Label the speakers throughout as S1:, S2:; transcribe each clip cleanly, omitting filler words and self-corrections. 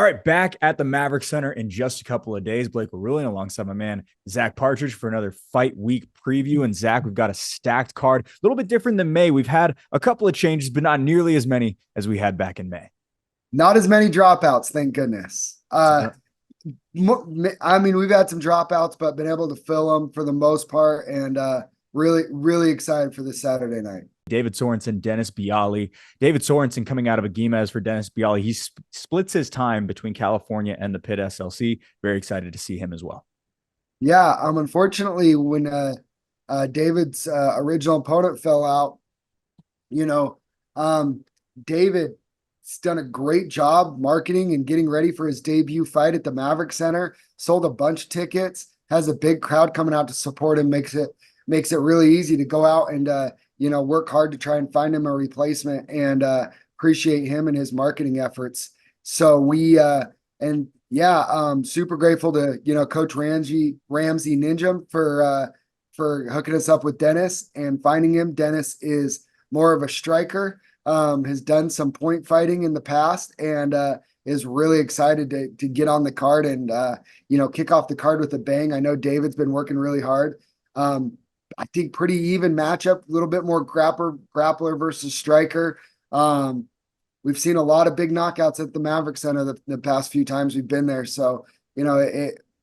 S1: All right, back at the Maverick Center in just a couple of days. Blake Ruling alongside my man Zach Partridge for another fight week preview. And Zach, we've got a stacked card, a little bit different than May. We've had a couple of changes, but not nearly as many as we had back in May.
S2: Not as many dropouts, thank goodness.
S1: So,
S2: I mean, we've had some dropouts, but been able to fill them for the most part, and really, really excited for this Saturday night.
S1: David Sorensen, Dennis Bialy. David Sorensen coming out of a Aguimez for Dennis Bialy. He splits his time between California and the Pit SLC. Very excited to see him as well.
S2: Yeah, unfortunately, when David's original opponent fell out, you know, David's done a great job marketing and getting ready for his debut fight at the Maverick Center. Sold a bunch of tickets, has a big crowd coming out to support him. Makes it really easy to go out and work hard to try and find him a replacement, and appreciate him and his marketing efforts. So super grateful to Coach Ramsey Ninja for hooking us up with Dennis and finding him. Dennis is more of a striker, has done some point fighting in the past, and is really excited to get on the card and kick off the card with a bang. I know David's been working really hard. I think pretty even matchup, a little bit more grappler versus striker. We've seen a lot of big knockouts at the Maverick Center the past few times we've been there. So,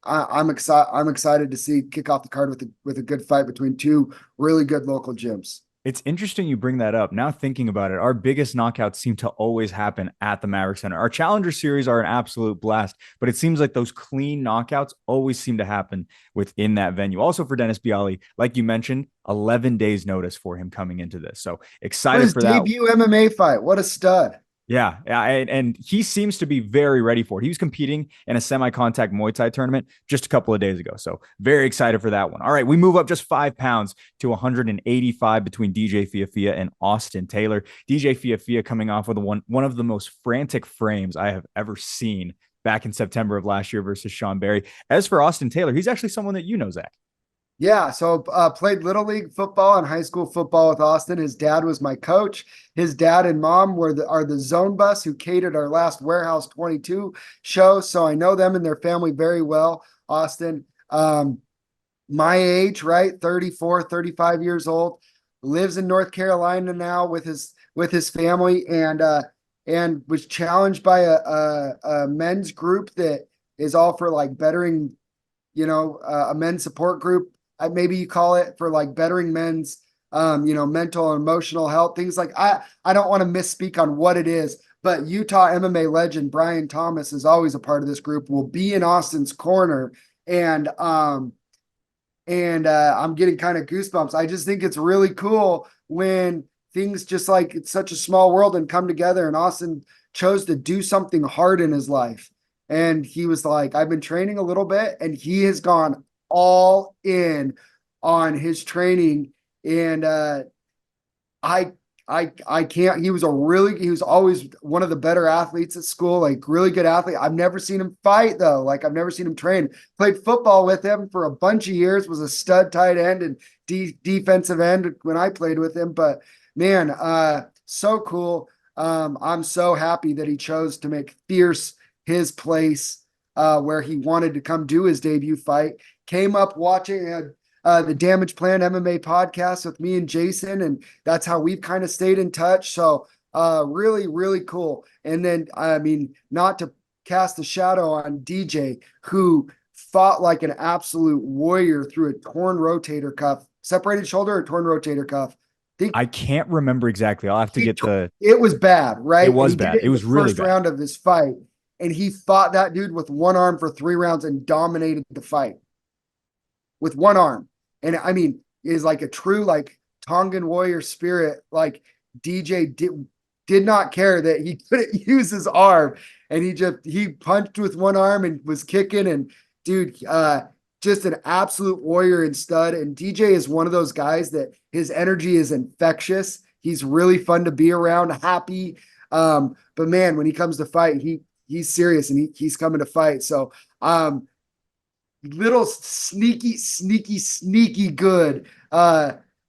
S2: I'm excited to see kick off the card with a good fight between two really good local gyms.
S1: It's interesting you bring that up. Now thinking about it, our biggest knockouts seem to always happen at the Maverick Center. Our Challenger Series are an absolute blast, but it seems like those clean knockouts always seem to happen within that venue. Also for Dennis Bialy, like you mentioned, 11 days notice for him coming into this. So excited for that.
S2: Debut MMA fight. What a stud.
S1: Yeah, and he seems to be very ready for it. He was competing in a semi-contact Muay Thai tournament just a couple of days ago, so very excited for that one. All right, we move up just 5 pounds to 185 between DJ Fiafia and Austin Taylor. DJ Fiafia coming off with one of the most frantic frames I have ever seen back in September of last year versus Sean Berry. As for Austin Taylor, he's actually someone that you know, Zach.
S2: Yeah, so played Little League football and high school football with Austin. His dad was my coach. His dad and mom are the Zone Bus who catered our last Warehouse 22 show. So I know them and their family very well. Austin, my age, right? 34, 35 years old, lives in North Carolina now with his family, and was challenged by a men's group that is all for like bettering, a men's support group. Maybe you call it, for like bettering men's, mental and emotional health, things like I don't want to misspeak on what it is, but Utah MMA legend Brian Thomas is always a part of this group, will be in Austin's corner. And I'm getting kind of goosebumps. I just think it's really cool when things just like, it's such a small world and come together, and Austin chose to do something hard in his life. And he was like, I've been training a little bit, and he has gone all in on his training. And I can't, he was always one of the better athletes at school, like really good athlete. I've never seen him fight though. Like I've never seen him train. Played football with him for a bunch of years, was a stud tight end and defensive end when I played with him. But man, so cool. I'm so happy that he chose to make Fierce his place, where he wanted to come do his debut fight. Came up watching the Damage Plan MMA podcast with me and Jason, and that's how we've kind of stayed in touch. So really, really cool. And then, I mean, not to cast a shadow on DJ, who fought like an absolute warrior through a torn rotator cuff, separated shoulder or torn rotator cuff.
S1: I can't remember exactly. I'll have to get the.
S2: It was bad, right?
S1: It was bad. It was really bad.
S2: First round of his fight, and he fought that dude with one arm for 3 rounds and dominated the fight with one arm. And I mean, is like a true like Tongan warrior spirit. Like DJ did not care that he couldn't use his arm, and he punched with one arm and was kicking. And dude, just an absolute warrior and stud. And DJ is one of those guys that his energy is infectious. He's really fun to be around, happy. But man, when he comes to fight, he's serious, and he's coming to fight. So little sneaky good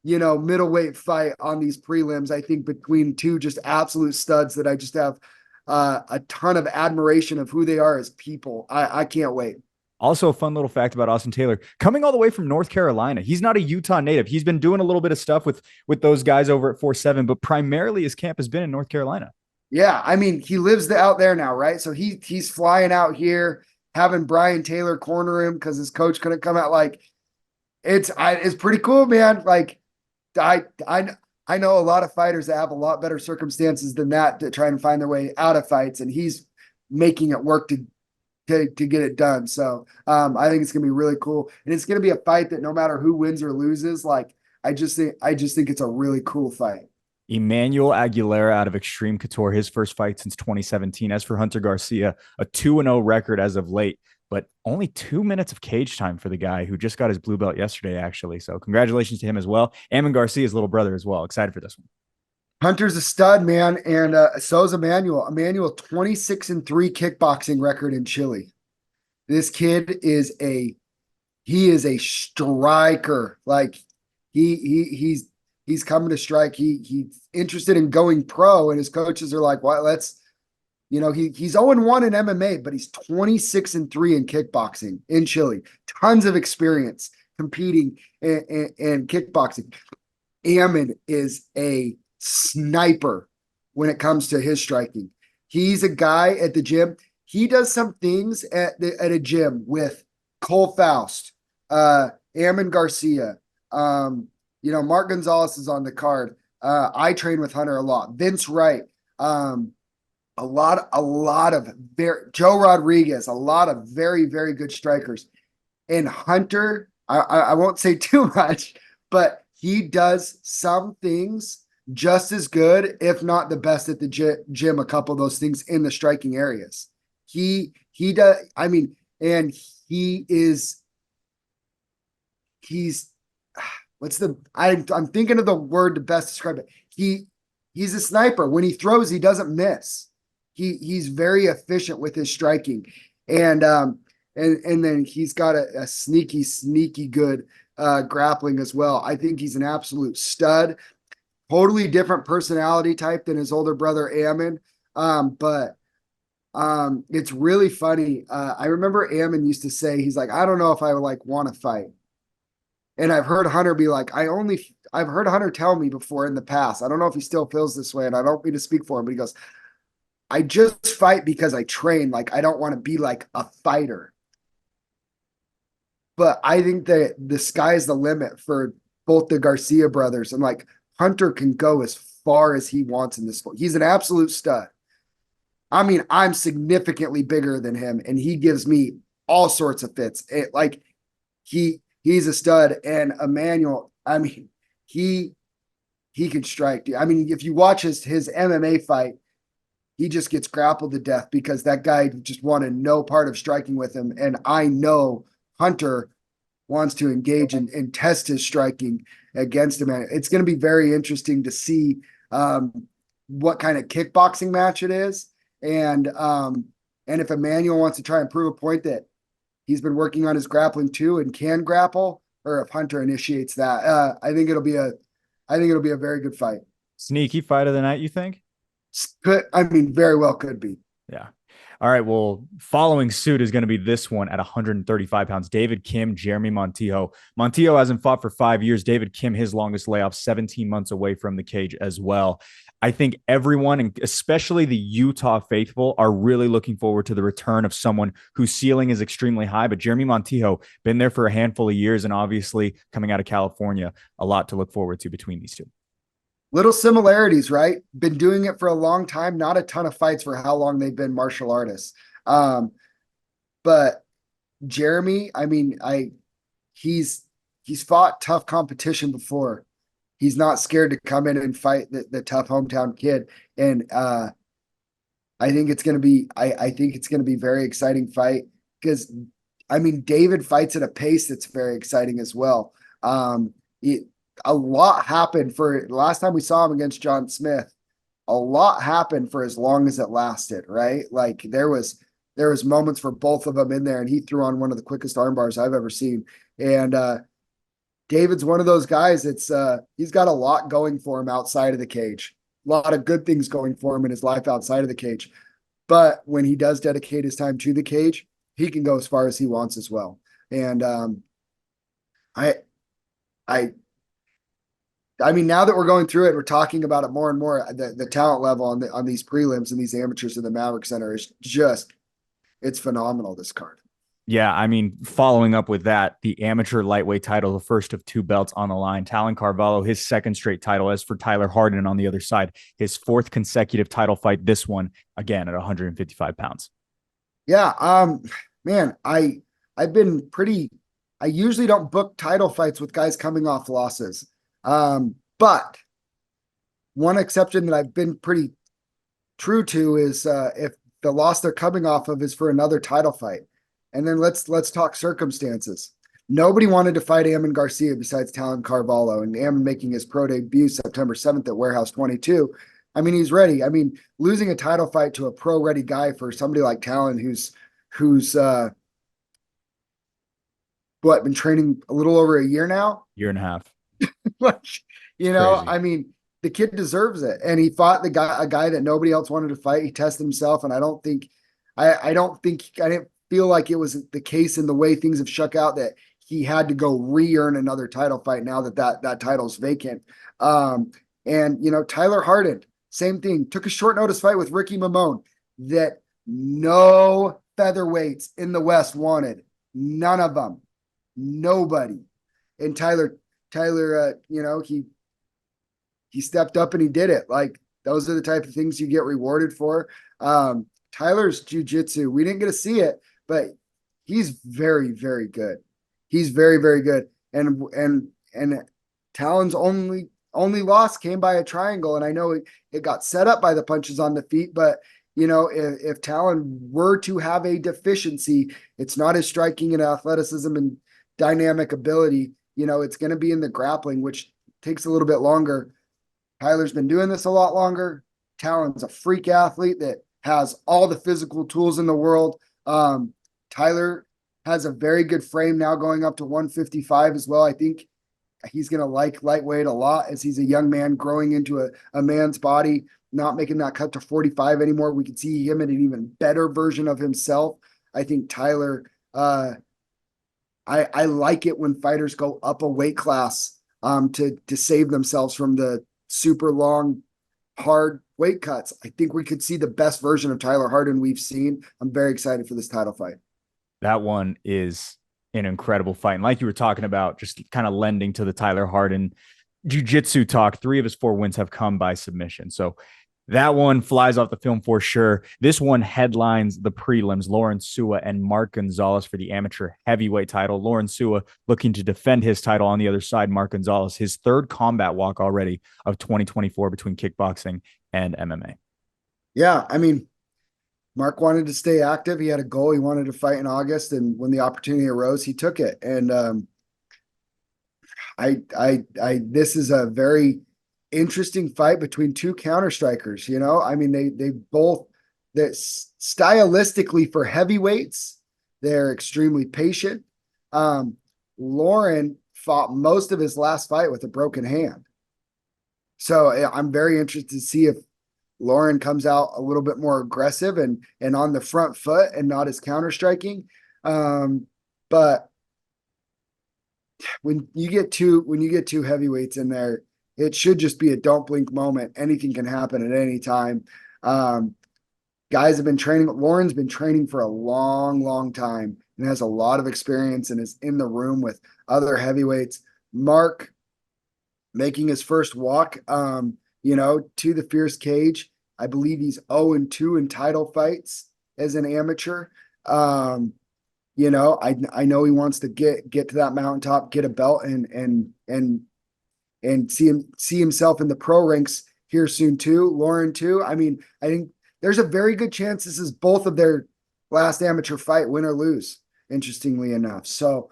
S2: middleweight fight on these prelims, I think, between two just absolute studs that I just have a ton of admiration of who they are as people. I can't wait.
S1: Also, a fun little fact about Austin Taylor, coming all the way from North Carolina. He's not a Utah native. He's been doing a little bit of stuff with those guys over at 4-7, but primarily his camp has been in North Carolina.
S2: Yeah, I mean, he lives out there now, right? So he's flying out here, having Brian Taylor corner him because his coach couldn't come out. Like it's pretty cool, man. Like I I I know a lot of fighters that have a lot better circumstances than that to try and find their way out of fights, and he's making it work to get it done. So I think it's gonna be really cool, and it's gonna be a fight that no matter who wins or loses, like I just think it's a really cool fight.
S1: Emmanuel Aguilera out of Extreme Couture, his first fight since 2017. As for Hunter Garcia, a 2-0 record as of late, but only 2 minutes of cage time for the guy who just got his blue belt yesterday, actually. So congratulations to him as well. Ammon Garcia's little brother as well. Excited for this one.
S2: Hunter's a stud, man, and so is Emmanuel. Emmanuel 26-3 kickboxing record in Chile. This kid is a striker. Like he's coming to strike. He's interested in going pro, and his coaches are like, "What? Let's." He's 0-1 in MMA, but he's 26-3 in kickboxing in Chile. Tons of experience competing in kickboxing. Ammon is a sniper when it comes to his striking. He's a guy at the gym. He does some things at a gym with Cole Faust, Ammon Garcia. Mark Gonzalez is on the card. I train with Hunter a lot. Vince Wright. A lot of Joe Rodriguez, a lot of very, very good strikers. And Hunter, I won't say too much, but he does some things just as good, if not the best at the gym, a couple of those things in the striking areas. He does, I mean, and he's I'm thinking of the word to best describe it. He's a sniper. When he throws, he doesn't miss. He's very efficient with his striking, and then he's got a sneaky good grappling as well. I think he's an absolute stud. Totally different personality type than his older brother Ammon, but it's really funny. I remember Ammon used to say, he's like, I don't know if I would want to fight, and I've heard Hunter be like, I've heard Hunter tell me before in the past. I don't know if he still feels this way, and I don't mean to speak for him, but he goes, I just fight because I train. Like, I don't want to be like a fighter. But I think that the sky's the limit for both the Garcia brothers. And like Hunter can go as far as he wants in this sport. He's an absolute stud. I mean, I'm significantly bigger than him, and he gives me all sorts of fits. He's a stud. And Emmanuel, I mean, he can strike. I mean, if you watch his MMA fight, he just gets grappled to death because that guy just wanted no part of striking with him. And I know Hunter wants to engage and test his striking against him. And it's going to be very interesting to see what kind of kickboxing match it is. And if Emmanuel wants to try and prove a point that he's been working on his grappling too and can grapple, or if Hunter initiates that, I think it'll be a very good fight.
S1: Sneaky fight of the night, you think?
S2: Very well could be.
S1: Yeah. All right. Well, following suit is going to be this one at 135 pounds. David Kim, Jeremy Montijo. Montijo hasn't fought for 5 years. David Kim, his longest layoff, 17 months away from the cage as well. I think everyone, and especially the Utah faithful, are really looking forward to the return of someone whose ceiling is extremely high. But Jeremy Montijo, been there for a handful of years, and obviously coming out of California, a lot to look forward to between these two.
S2: Little similarities, right? Been doing it for a long time, not a ton of fights for how long they've been martial artists. But Jeremy, I mean, he's fought tough competition before. He's not scared to come in and fight the tough hometown kid. And I think it's gonna be a very exciting fight because I mean David fights at a pace that's very exciting as well. A lot happened for last time we saw him against John Smith. A lot happened for as long as it lasted, right? Like there was moments for both of them in there, and he threw on one of the quickest arm bars I've ever seen. And David's one of those guys that's he's got a lot going for him outside of the cage. A lot of good things going for him in his life outside of the cage. but when he does dedicate his time to the cage, he can go as far as he wants as well. And I I I mean, now that we're going through it, we're talking about it more and more. The talent level on these prelims and these amateurs in the Maverick Center is just it's phenomenal. This card.
S1: Yeah, I mean, following up with that, the amateur lightweight title, the first of two belts on the line. Talon Carvalho, his second straight title. As for Tyler Harden on the other side, his fourth consecutive title fight. This one again at 155 pounds.
S2: Yeah, man, I've been pretty. I usually don't book title fights with guys coming off losses, but one exception that I've been pretty true to is if the loss they're coming off of is for another title fight. And then let's talk circumstances. Nobody wanted to fight Ammon Garcia besides Talon Carvalho, and Ammon making his pro debut September 7th at Warehouse 22. I mean, he's ready. I mean, losing a title fight to a pro ready guy for somebody like Talon who's what, been training a little over a year now?
S1: Year and a half.
S2: Like,
S1: Crazy.
S2: I mean, the kid deserves it. And he fought a guy that nobody else wanted to fight. He tested himself, and I don't think I didn't feel like it was the case in the way things have shook out that he had to go re-earn another title fight now that title's vacant. And Tyler Harden, same thing, took a short notice fight with Ricky Mamone that no featherweights in the West wanted. None of them. Nobody. And Tyler, he stepped up and he did it. Like, those are the type of things you get rewarded for. Tyler's jiu-jitsu, we didn't get to see it, but he's very, very good. He's very, very good. And Talon's only loss came by a triangle. And I know it got set up by the punches on the feet, but if Talon were to have a deficiency, it's not his striking and athleticism and dynamic ability. It's going to be in the grappling, which takes a little bit longer. Tyler's been doing this a lot longer. Talon's a freak athlete that has all the physical tools in the world. Tyler has a very good frame now going up to 155 as well. I think he's going to like lightweight a lot as he's a young man growing into a man's body, not making that cut to 45 anymore. We can see him in an even better version of himself. I think Tyler, I like it when fighters go up a weight class to save themselves from the super long, hard weight cuts. I think we could see the best version of Tyler Harden we've seen. I'm very excited for this title fight.
S1: That one is an incredible fight. And like you were talking about, just kind of lending to the Tyler Harden jiu-jitsu talk, 3 of his 4 wins have come by submission. So that one flies off the film for sure. This one headlines the prelims. Lauren Sua and Mark Gonzalez for the amateur heavyweight title. Lauren Sua looking to defend his title on the other side. Mark Gonzalez, his third combat walk already of 2024 between kickboxing and MMA.
S2: Yeah, I mean, Mark wanted to stay active. He had a goal. He wanted to fight in August, and when the opportunity arose, he took it. And this is a very interesting fight between two counter strikers. I mean, they both, that stylistically for heavyweights, they're extremely patient. Lauren fought most of his last fight with a broken hand. So I'm very interested to see if Lauren comes out a little bit more aggressive and on the front foot and not as counter striking. But when you get two heavyweights in there, it should just be a don't blink moment. Anything can happen at any time. Guys have been training. Lauren's been training for a long, long time and has a lot of experience and is in the room with other heavyweights. Mark making his first walk, to the fierce cage. I believe he's 0-2 in title fights as an amateur. I know he wants to get to that mountaintop, get a belt and see himself in the pro ranks here soon too. Lauren too. I mean, I think there's a very good chance this is both of their last amateur fight, win or lose, interestingly enough. So,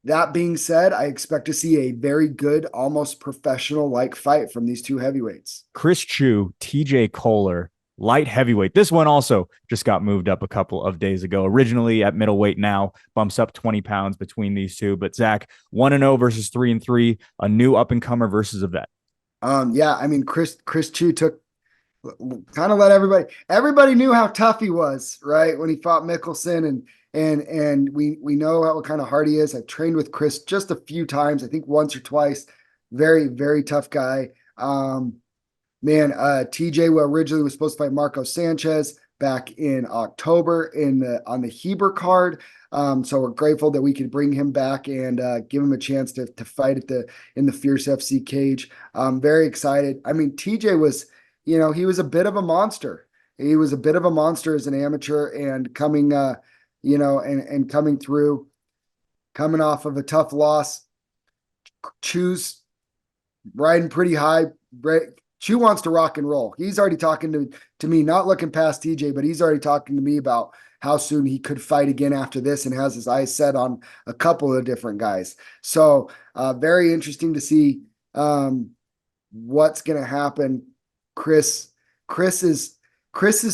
S2: that being said, I expect to see a very good, almost professional-like fight from these two heavyweights.
S1: Chris Chu, TJ Kohler, light heavyweight. This one also just got moved up a couple of days ago. Originally at middleweight, now bumps up 20 pounds between these two. But Zach, 1-0 versus 3-3, a new up-and-comer versus a vet.
S2: Yeah, I mean, Chris Chu took kind of let everybody knew how tough he was, right? When he fought Mickelson, and we know what kind of heart he is. I've trained with Chris just a few times, I think once or twice. Very, very tough guy. Man, TJ originally was supposed to fight Marco Sanchez back in October on the Heber card. So we're grateful that we could bring him back and give him a chance to fight in the Fierce FC cage. Very excited. I mean, TJ was, he was a bit of a monster. He was a bit of a monster as an amateur, and coming, and coming through, coming off of a tough loss. Choose riding pretty high. Chu wants to rock and roll. He's already talking to me, not looking past TJ, but he's already talking to me about how soon he could fight again after this, and has his eyes set on a couple of different guys. So very interesting to see what's going to happen. Chris is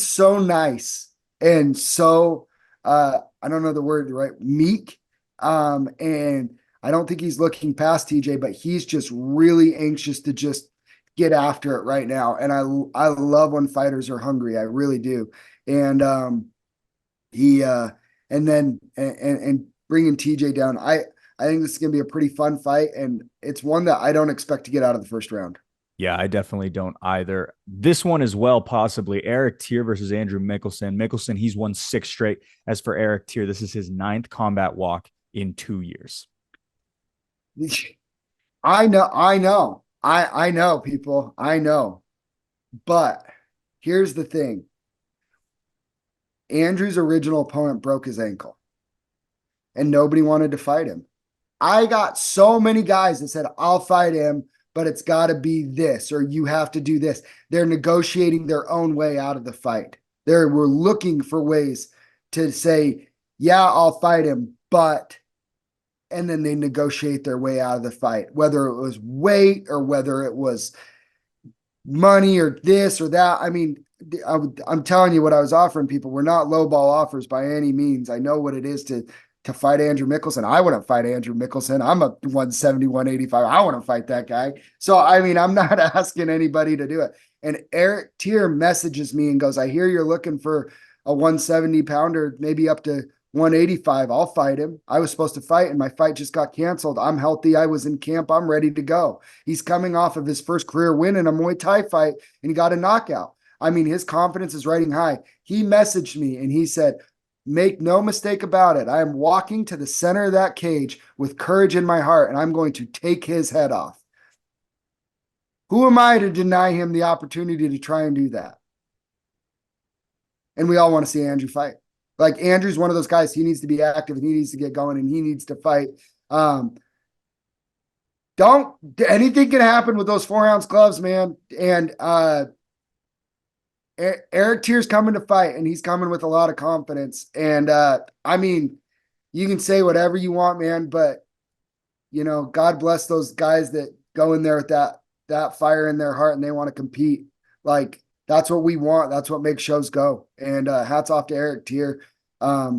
S2: so nice and so I don't know the word, right? Meek. And I don't think he's looking past TJ, but he's just really anxious to just get after it right now. And I love when fighters are hungry. I really do. And he and then and bringing TJ down. I think this is going to be a pretty fun fight, and it's one that I don't expect to get out of the first round.
S1: Yeah, I definitely don't either. This one as well, possibly Eric Tier versus Andrew Mickelson. Mickelson, he's won 6 straight. As for Eric Tier, this is his 9th combat walk in 2 years.
S2: I know, people. I know. But here's the thing. Andrew's original opponent broke his ankle, and nobody wanted to fight him. I got so many guys that said, I'll fight him, but it's got to be this, or you have to do this. They're negotiating their own way out of the fight. We're looking for ways to say, yeah, I'll fight him, but, and then they negotiate their way out of the fight, whether it was weight or whether it was money or this or that. I mean, I'm telling you what I was offering people. We're not lowball offers by any means. I know what it is to fight Andrew Mickelson. I wouldn't fight Andrew Mickelson. I'm a 170, 185. I want to fight that guy. So, I mean, I'm not asking anybody to do it. And Eric Tier messages me and goes, I hear you're looking for a 170 pounder, maybe up to 185. I'll fight him. I was supposed to fight, and my fight just got canceled. I'm healthy. I was in camp. I'm ready to go. He's coming off of his first career win in a Muay Thai fight, and he got a knockout. I mean, his confidence is riding high. He messaged me and he said, make no mistake about it. I am walking to the center of that cage with courage in my heart, and I'm going to take his head off. Who am I to deny him the opportunity to try and do that? And we all want to see Andrew fight. Like, Andrew's one of those guys. He needs to be active, and he needs to get going, and he needs to fight. Anything can happen with those 4-ounce gloves, man. And Eric Tier's coming to fight, and he's coming with a lot of confidence. And I mean, you can say whatever you want, man, but God bless those guys that go in there with that fire in their heart and they want to compete. Like, that's what we want. That's what makes shows go. And hats off to Eric Tier. I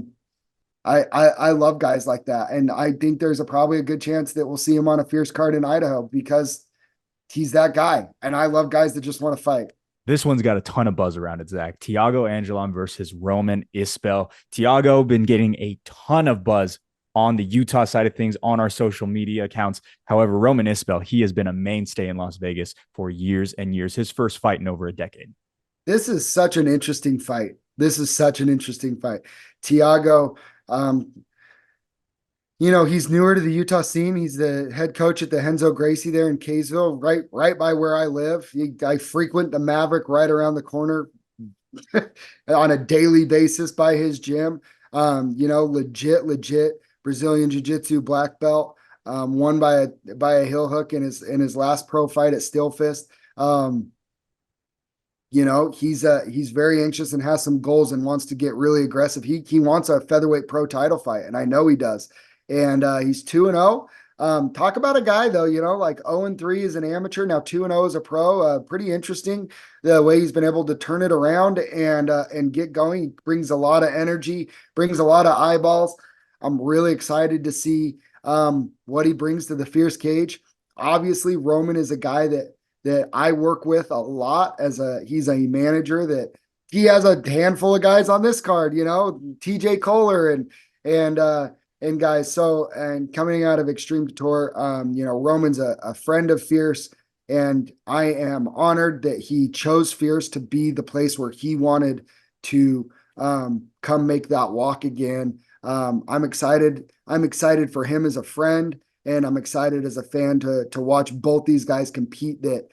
S2: love guys like that, and I think there's probably a good chance that we'll see him on a Fierce card in Idaho, because he's that guy. And I love guys that just want to fight.
S1: This one's got a ton of buzz around it, Zach. Thiago Angelon versus Roman Isbell. Thiago been getting a ton of buzz on the Utah side of things on our social media accounts. However, Roman Isbell, he has been a mainstay in Las Vegas for years and years. His first fight in over a decade.
S2: This is such an interesting fight. Thiago, he's newer to the Utah scene. He's the head coach at the Henzo Gracie there in Kaysville, right by where I live. I frequent the Maverick right around the corner on a daily basis by his gym. Legit Brazilian Jiu-Jitsu black belt. Won by a heel hook in his last pro fight at Steel Fist. He's very anxious and has some goals and wants to get really aggressive. He wants a featherweight pro title fight, and I know he does. And he's 2-0. Talk about a guy though, like 0-3 as an amateur, now 2-0 as a pro. Pretty interesting the way he's been able to turn it around and get going. He brings a lot of energy, brings a lot of eyeballs. I'm really excited to see what he brings to the Fierce cage. Obviously, Roman is a guy that that I work with a lot he's a manager that he has a handful of guys on this card, TJ Kohler and guys. So, and coming out of Extreme Couture, Roman's a friend of Fierce, and I am honored that he chose Fierce to be the place where he wanted to come make that walk again. I'm excited. I'm excited for him as a friend, and I'm excited as a fan to watch both these guys compete that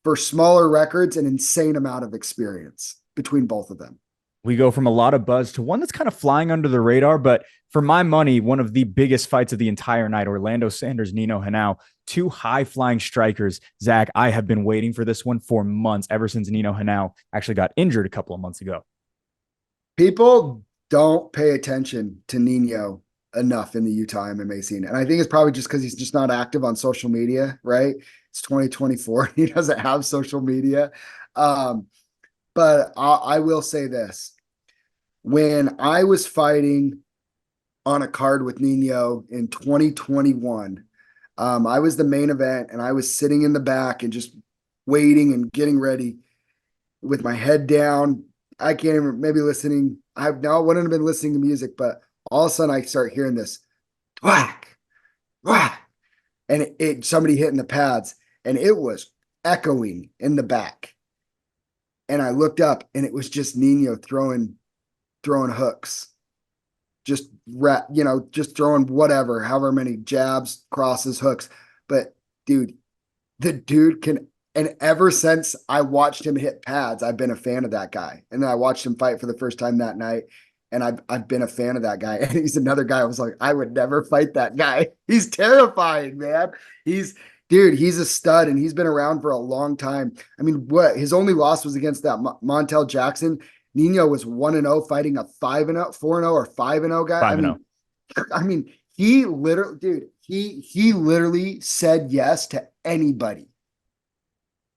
S2: for smaller records, an insane amount of experience between both of them.
S1: We go from a lot of buzz to one that's kind of flying under the radar, but for my money, one of the biggest fights of the entire night. Orlando Sanders, Nino Henao, two high flying strikers. Zach, I have been waiting for this one for months, ever since Nino Henao actually got injured a couple of months ago.
S2: People don't pay attention to Nino enough in the Utah MMA scene. And I think it's probably just because he's just not active on social media, right? It's 2024. He doesn't have social media. But I will say this. When I was fighting on a card with Nino in 2021, I was the main event, and I was sitting in the back and just waiting and getting ready with my head down. I can't even, maybe listening. I wouldn't have been listening to music, but all of a sudden I start hearing this whack, whack, and somebody hitting the pads, and it was echoing in the back. And I looked up, and it was just Nino throwing hooks, just just throwing whatever, however many jabs, crosses, hooks. But dude, the dude can. And ever since I watched him hit pads, I've been a fan of that guy. And then I watched him fight for the first time that night, and I've been a fan of that guy. And he's another guy I was like, I would never fight that guy. He's terrifying, man. He's a stud, and he's been around for a long time. I mean, his only loss was against that Montel Jackson. Nino was 1-0 fighting a 5-0, 4-0 or 5-0 guy.
S1: 5-0.
S2: I mean, he literally, dude, he literally said yes to anybody.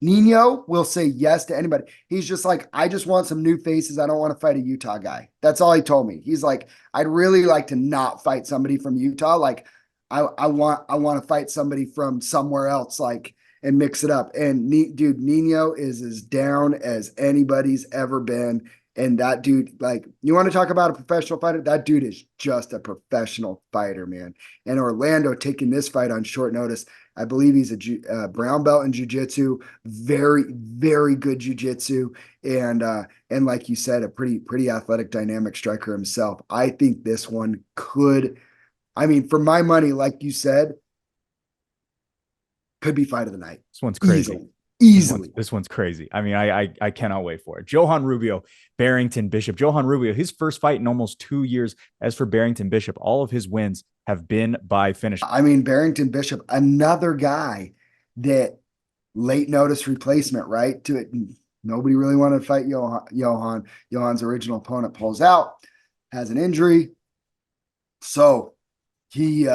S2: Nino will say yes to anybody. He's just like, I just want some new faces. I don't want to fight a Utah guy. That's all he told me. He's like, I'd really like to not fight somebody from Utah. Like, I want to fight somebody from somewhere else, like, and mix it up. And dude, Nino is as down as anybody's ever been. And that dude, like, you want to talk about a professional fighter? That dude is just a professional fighter, man. And Orlando taking this fight on short notice. I believe he's a brown belt in jiu-jitsu, very, very good jiu-jitsu. And like you said, a pretty athletic, dynamic striker himself. I think this one could, I mean, for my money, like you said, could be fight of the night.
S1: This one's crazy.
S2: Easily.
S1: This one's crazy. I mean, I cannot wait for it. Johan Rubio, Barrington Bishop. Johan Rubio, his first fight in almost 2 years. As for Barrington Bishop, all of his wins have been by finish.
S2: I mean, Barrington Bishop, another guy that late notice replacement, right? To it, nobody really wanted to fight Johan. Johan's original opponent pulls out, has an injury. So he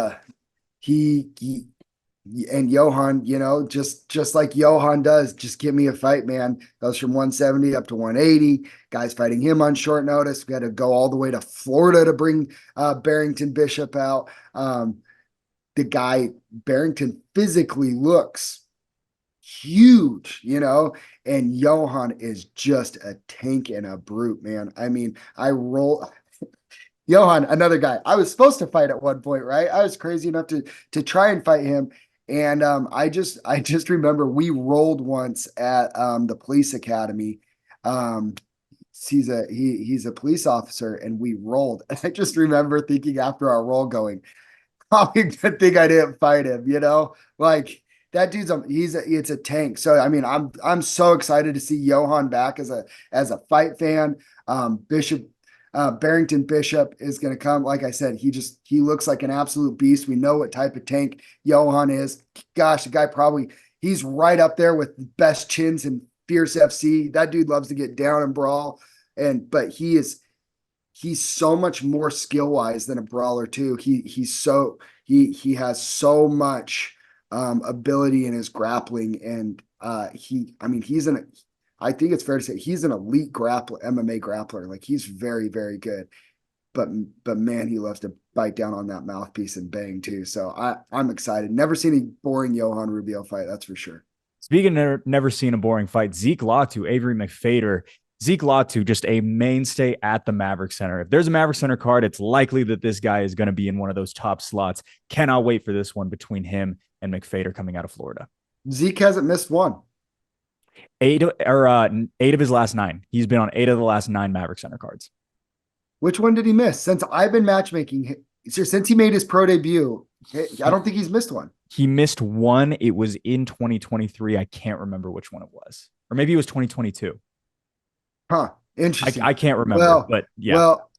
S2: and Johan, just like Johan does, just give me a fight, man. Goes from 170 up to 180. Guys fighting him on short notice. We got to go all the way to Florida to bring Barrington Bishop out. The guy, Barrington, physically looks huge, and Johan is just a tank and a brute, man. I mean, Johan, another guy. I was supposed to fight at one point, right? I was crazy enough to try and fight him. And I just remember we rolled once at the police academy. He's a police officer, and we rolled. And I just remember thinking after our roll, going, probably good thing I didn't fight him. Like that dude's it's a tank. So I mean, I'm so excited to see Johan back as a fight fan. Barrington Bishop is going to come. Like I said, he looks like an absolute beast. We know what type of tank Johan is. Gosh, the guy he's right up there with the best chins in Fierce FC. That dude loves to get down and brawl. But he's so much more skill wise than a brawler too. He has so much ability in his grappling, and I think it's fair to say he's an elite MMA grappler. Like, he's very, very good. But man, he loves to bite down on that mouthpiece and bang too. So I'm excited. Never seen a boring Johan Rubio fight, that's for sure.
S1: Speaking of never seen a boring fight, Zeke Latu, Avery McFader. Zeke Latu, just a mainstay at the Maverick Center. If there's a Maverick Center card, it's likely that this guy is going to be in one of those top slots. Cannot wait for this one between him and McFader coming out of Florida.
S2: Zeke hasn't missed one.
S1: Eight of his last nine. He's been on 8 of the last 9 Maverick Center cards.
S2: Which one did he miss? Since I've been matchmaking, since he made his pro debut, I don't think he's missed one.
S1: He missed one. It was in 2023. I can't remember which one it was. Or maybe it was 2022.
S2: Huh. Interesting.
S1: I can't remember, but yeah.
S2: Well,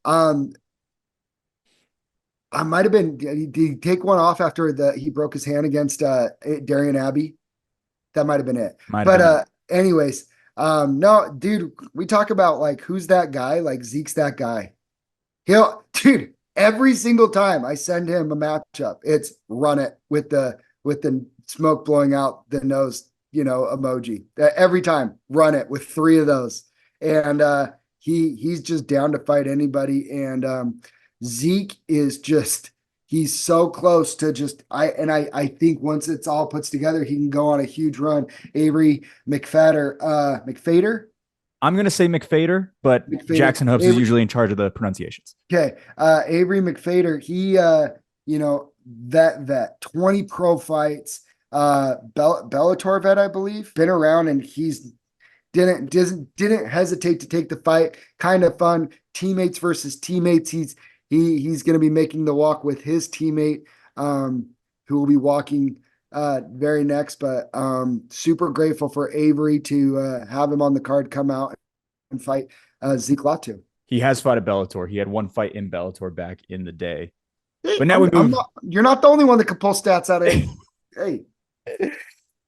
S2: I might have been, did he take one off after he broke his hand against Darian Abbey? That might have been it. Anyways, no, dude, we talk about like, who's that guy? Like Zeke's that guy. Dude, every single time I send him a matchup, it's run it with the smoke blowing out the nose, emoji. Every time, run it with 3 of those. And he's just down to fight anybody. And Zeke is just, he's so close to I think once it's all puts together, he can go on a huge run. Avery McFader. I'm
S1: going to say McFader, but McFader. Jackson Hoops is usually in charge of the pronunciations.
S2: Okay. Avery McFader, he, vet 20 pro fights, Bellator vet, I believe, been around, and he's didn't hesitate to take the fight. Kind of fun. Teammates versus teammates. He's going to be making the walk with his teammate, who will be walking very next, but super grateful for Avery to have him on the card, come out and fight Zeke Latu.
S1: He has fought at Bellator. He had one fight in Bellator back in the day.
S2: Hey, but now you're not the only one that can pull stats out of it. Hey.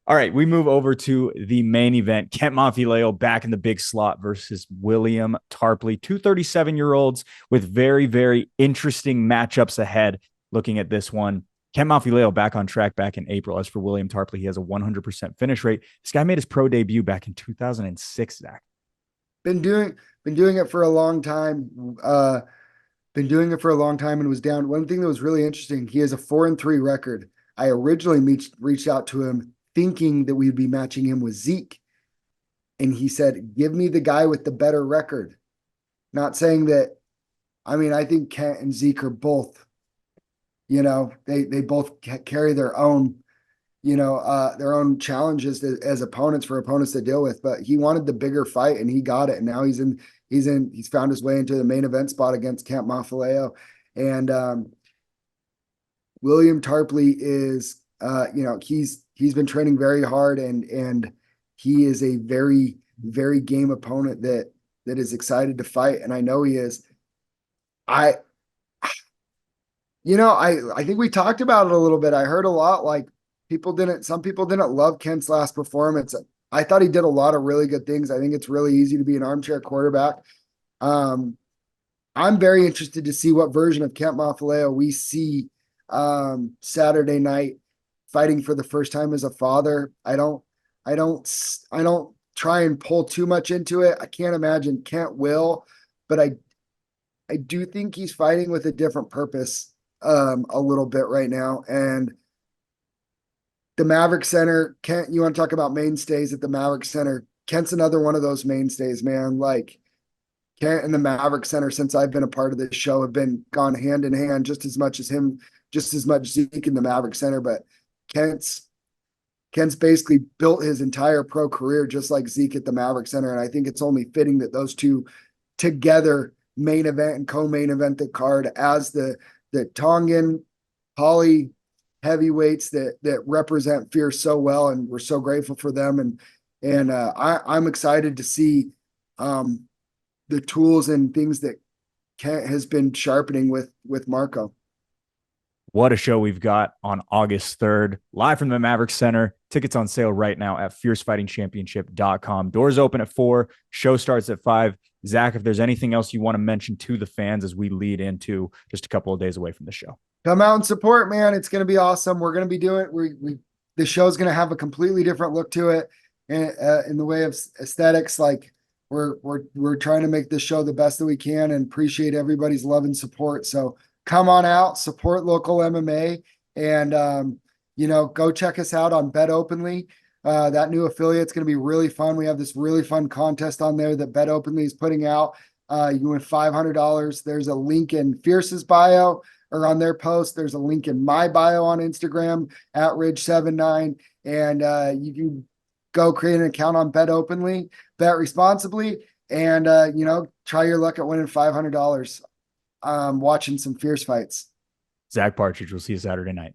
S1: All right, we move over to the main event. Kent Monfileo back in the big slot versus William Tarpley. 237-year-olds with very, very interesting matchups ahead. Looking at this one, Kent Monfileo back on track back in April. As for William Tarpley, he has a 100% finish rate. This guy made his pro debut back in 2006, Zach.
S2: Been doing it for a long time. And was down. One thing that was really interesting, he has a 4-3 record. I originally reached out to him thinking that we'd be matching him with Zeke. And he said, give me the guy with the better record. Not saying that, I think Kent and Zeke are both, they both carry their own, their own challenges as opponents for opponents to deal with, but he wanted the bigger fight and he got it. And now he's found his way into the main event spot against Kent Monfileo. And William Tarpley is, he's been training very hard and he is a very, very game opponent that is excited to fight. And I know he is. I think we talked about it a little bit. I heard a lot, like some people didn't love Kent's last performance. I thought he did a lot of really good things. I think it's really easy to be an armchair quarterback. I'm very interested to see what version of Kent Monfileo we see Saturday night, fighting for the first time as a father. I don't try and pull too much into it. I can't imagine Kent will, but I do think he's fighting with a different purpose a little bit right now. And the Maverick Center, Kent, you want to talk about mainstays at the Maverick Center? Kent's another one of those mainstays, man. Like Kent and the Maverick Center, since I've been a part of this show, have been gone hand in hand just as much as Zeke in the Maverick Center. But Kent's basically built his entire pro career just like Zeke at the Maverick Center. And I think it's only fitting that those two together main event and co-main event the card as the Tongan poly heavyweights that represent Fear so well. And we're so grateful for them. And I'm excited to see the tools and things that Kent has been sharpening with Marco.
S1: What a show we've got on August 3rd, live from the Maverick Center. Tickets on sale right now at fiercefightingchampionship.com. Doors open at 4. Show starts at 5. Zach, if there's anything else you want to mention to the fans as we lead into just a couple of days away from the show.
S2: Come out and support, man. It's going to be awesome. We're going to be doing the show's going to have a completely different look to it in the way of aesthetics. Like we're trying to make this show the best that we can and appreciate everybody's love and support. So come on out, support local MMA, and go check us out on Bet Openly. That new affiliate's going to be really fun. We have this really fun contest on there that Bet Openly is putting out. You can win $500. There's a link in Fierce's bio or on their post. There's a link in my bio on Instagram at Ridge79. And you can go create an account on Bet Openly, bet responsibly, and try your luck at winning $500 watching some fierce fights.
S1: Zach Partridge. We'll see you Saturday night.